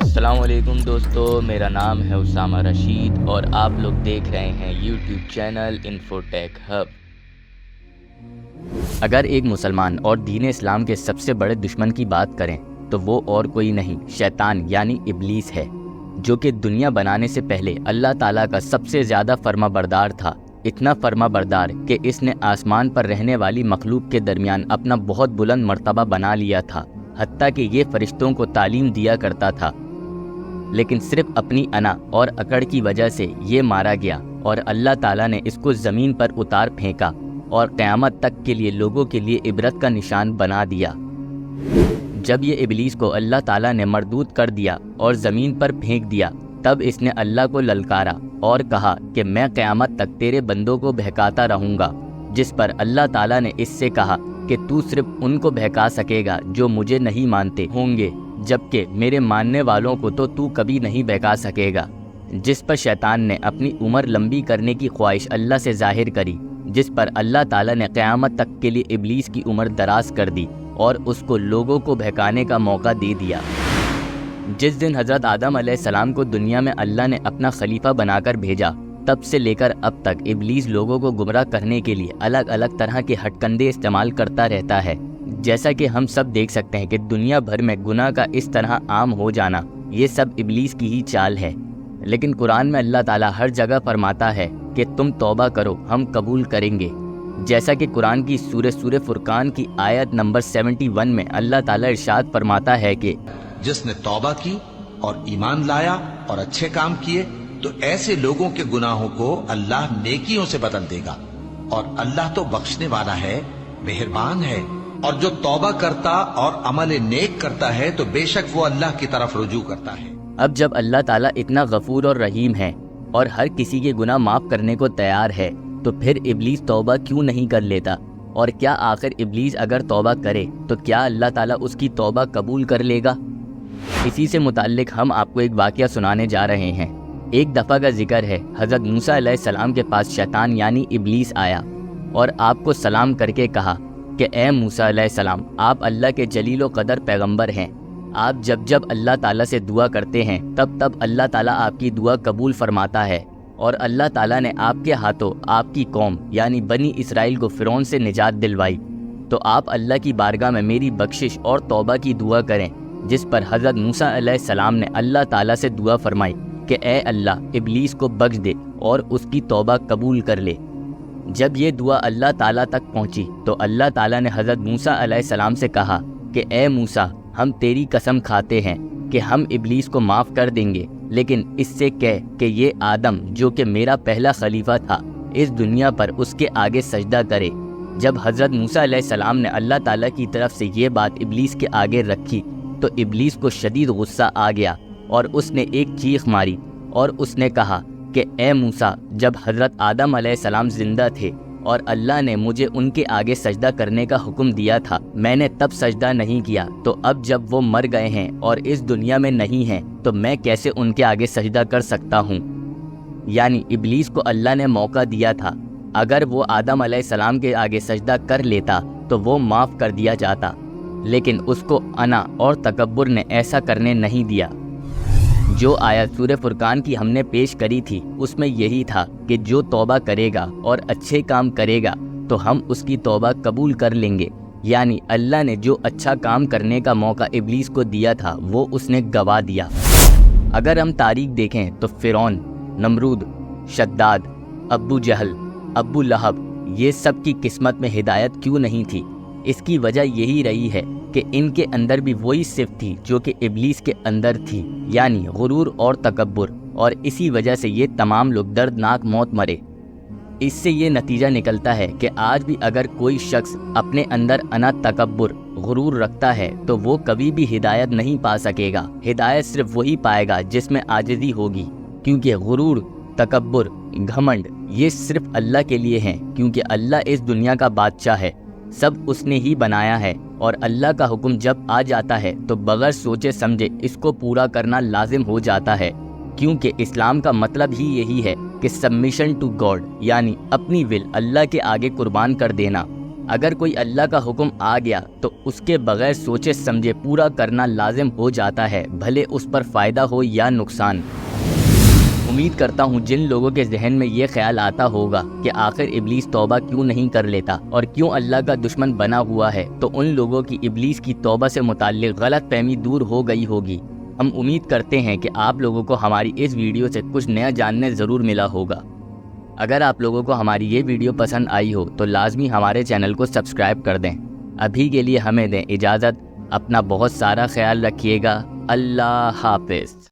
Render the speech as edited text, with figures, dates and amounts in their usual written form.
السلام علیکم دوستو، میرا نام ہے اسامہ رشید اور آپ لوگ دیکھ رہے ہیں یوٹیوب چینل انفوٹیک ہب۔ اگر ایک مسلمان اور دین اسلام کے سب سے بڑے دشمن کی بات کریں تو وہ اور کوئی نہیں، شیطان یعنی ابلیس ہے، جو کہ دنیا بنانے سے پہلے اللہ تعالیٰ کا سب سے زیادہ فرما بردار تھا۔ اتنا فرما بردار کہ اس نے آسمان پر رہنے والی مخلوق کے درمیان اپنا بہت بلند مرتبہ بنا لیا تھا، حتیٰ کہ یہ فرشتوں کو تعلیم دیا کرتا تھا، لیکن صرف اپنی انا اور اکڑ کی وجہ سے یہ مارا گیا اور اللہ تعالیٰ نے اس کو زمین پر اتار پھینکا اور قیامت تک کے لیے لوگوں کے لیے عبرت کا نشان بنا دیا۔ جب یہ ابلیس کو اللہ تعالیٰ نے مردود کر دیا اور زمین پر پھینک دیا، تب اس نے اللہ کو للکارا اور کہا کہ میں قیامت تک تیرے بندوں کو بہکاتا رہوں گا، جس پر اللہ تعالیٰ نے اس سے کہا کہ تو صرف ان کو بہکا سکے گا جو مجھے نہیں مانتے ہوں گے، جبکہ میرے ماننے والوں کو تو کبھی نہیں بہکا سکے گا۔ جس پر شیطان نے اپنی عمر لمبی کرنے کی خواہش اللہ سے ظاہر کری، جس پر اللہ تعالیٰ نے قیامت تک کے لیے ابلیس کی عمر دراز کر دی اور اس کو لوگوں کو بہکانے کا موقع دے دیا۔ جس دن حضرت آدم علیہ السلام کو دنیا میں اللہ نے اپنا خلیفہ بنا کر بھیجا، تب سے لے کر اب تک ابلیس لوگوں کو گمراہ کرنے کے لیے الگ الگ طرح کے ہٹ کندے استعمال کرتا رہتا ہے۔ جیسا کہ ہم سب دیکھ سکتے ہیں کہ دنیا بھر میں گناہ کا اس طرح عام ہو جانا، یہ سب ابلیس کی ہی چال ہے۔ لیکن قرآن میں اللہ تعالیٰ ہر جگہ فرماتا ہے کہ تم توبہ کرو، ہم قبول کریں گے۔ جیسا کہ قرآن کی سورہ فرقان کی آیت نمبر 71 میں اللہ تعالیٰ ارشاد فرماتا ہے کہ جس نے توبہ کی اور ایمان لایا اور اچھے کام کیے تو ایسے لوگوں کے گناہوں کو اللہ نیکیوں سے بدل دے گا، اور اللہ تو بخشنے والا ہے، مہربان ہے۔ اور جو توبہ کرتا اور عمل نیک کرتا ہے تو بے شک وہ اللہ کی طرف رجوع کرتا ہے۔ اب جب اللہ تعالیٰ اتنا غفور اور رحیم ہے اور ہر کسی کے گناہ معاف کرنے کو تیار ہے، تو پھر ابلیس توبہ کیوں نہیں کر لیتا؟ اور کیا آخر ابلیس اگر توبہ کرے تو کیا اللہ تعالیٰ اس کی توبہ قبول کر لے گا؟ اسی سے متعلق ہم آپ کو ایک واقعہ سنانے جا رہے ہیں۔ ایک دفعہ کا ذکر ہے، حضرت موسیٰ علیہ السلام کے پاس شیطان یعنی ابلیس آیا اور آپ کو سلام کر کے کہا کہ اے موسیٰ علیہ السلام، آپ اللہ کے جلیل و قدر پیغمبر ہیں، آپ جب اللہ تعالیٰ سے دعا کرتے ہیں تب اللہ تعالیٰ آپ کی دعا قبول فرماتا ہے، اور اللہ تعالیٰ نے آپ کے ہاتھوں آپ کی قوم یعنی بنی اسرائیل کو فرعون سے نجات دلوائی، تو آپ اللہ کی بارگاہ میں میری بخشش اور توبہ کی دعا کریں۔ جس پر حضرت موسیٰ علیہ السلام نے اللہ تعالیٰ سے دعا فرمائی کہ اے اللہ، ابلیس کو بخش دے اور اس کی توبہ قبول کر لے۔ جب یہ دعا اللہ تعالیٰ تک پہنچی تو اللہ تعالیٰ نے حضرت موسیٰ علیہ السلام سے کہا کہ اے موسیٰ، ہم تیری قسم کھاتے ہیں کہ ہم ابلیس کو معاف کر دیں گے، لیکن اس سے کہہ کہ یہ آدم جو کہ میرا پہلا خلیفہ تھا اس دنیا پر، اس کے آگے سجدہ کرے۔ جب حضرت موسیٰ علیہ السلام نے اللہ تعالیٰ کی طرف سے یہ بات ابلیس کے آگے رکھی تو ابلیس کو شدید غصہ آ گیا اور اس نے ایک چیخ ماری اور اس نے کہا کہ اے موسیٰ، جب حضرت آدم علیہ السلام زندہ تھے اور اللہ نے مجھے ان کے آگے سجدہ کرنے کا حکم دیا تھا، میں نے تب سجدہ نہیں کیا، تو اب جب وہ مر گئے ہیں اور اس دنیا میں نہیں ہیں تو میں کیسے ان کے آگے سجدہ کر سکتا ہوں؟ یعنی ابلیس کو اللہ نے موقع دیا تھا، اگر وہ آدم علیہ السلام کے آگے سجدہ کر لیتا تو وہ معاف کر دیا جاتا، لیکن اس کو انا اور تکبر نے ایسا کرنے نہیں دیا۔ جو آیت سورہ فرقان کی ہم نے پیش کری تھی اس میں یہی تھا کہ جو توبہ کرے گا اور اچھے کام کرے گا تو ہم اس کی توبہ قبول کر لیں گے۔ یعنی اللہ نے جو اچھا کام کرنے کا موقع ابلیس کو دیا تھا وہ اس نے گوا دیا۔ اگر ہم تاریخ دیکھیں تو فرعون، نمرود، شداد، ابو جہل، ابو لہب، یہ سب کی قسمت میں ہدایت کیوں نہیں تھی؟ اس کی وجہ یہی رہی ہے کہ ان کے اندر بھی وہی صفت تھی جو کہ ابلیس کے اندر تھی، یعنی غرور اور تکبر، اور اسی وجہ سے یہ تمام لوگ دردناک موت مرے۔ اس سے یہ نتیجہ نکلتا ہے کہ آج بھی اگر کوئی شخص اپنے اندر انا، تکبر، غرور رکھتا ہے تو وہ کبھی بھی ہدایت نہیں پا سکے گا۔ ہدایت صرف وہی پائے گا جس میں عاجزی ہوگی، کیونکہ غرور، تکبر، گھمنڈ یہ صرف اللہ کے لیے ہیں، کیونکہ اللہ اس دنیا کا بادشاہ ہے، سب اس نے ہی بنایا ہے، اور اللہ کا حکم جب آ جاتا ہے تو بغیر سوچے سمجھے اس کو پورا کرنا لازم ہو جاتا ہے، کیونکہ اسلام کا مطلب ہی یہی ہے کہ سبمیشن ٹو گاڈ، یعنی اپنی ول اللہ کے آگے قربان کر دینا۔ اگر کوئی اللہ کا حکم آ گیا تو اس کے بغیر سوچے سمجھے پورا کرنا لازم ہو جاتا ہے، بھلے اس پر فائدہ ہو یا نقصان۔ امید کرتا ہوں جن لوگوں کے ذہن میں یہ خیال آتا ہوگا کہ آخر ابلیس توبہ کیوں نہیں کر لیتا اور کیوں اللہ کا دشمن بنا ہوا ہے، تو ان لوگوں کی ابلیس کی توبہ سے متعلق غلط فہمی دور ہو گئی ہوگی۔ ہم امید کرتے ہیں کہ آپ لوگوں کو ہماری اس ویڈیو سے کچھ نیا جاننے ضرور ملا ہوگا۔ اگر آپ لوگوں کو ہماری یہ ویڈیو پسند آئی ہو تو لازمی ہمارے چینل کو سبسکرائب کر دیں۔ ابھی کے لیے ہمیں دیں اجازت، اپنا بہت سارا خیال رکھیے گا۔ اللہ حافظ۔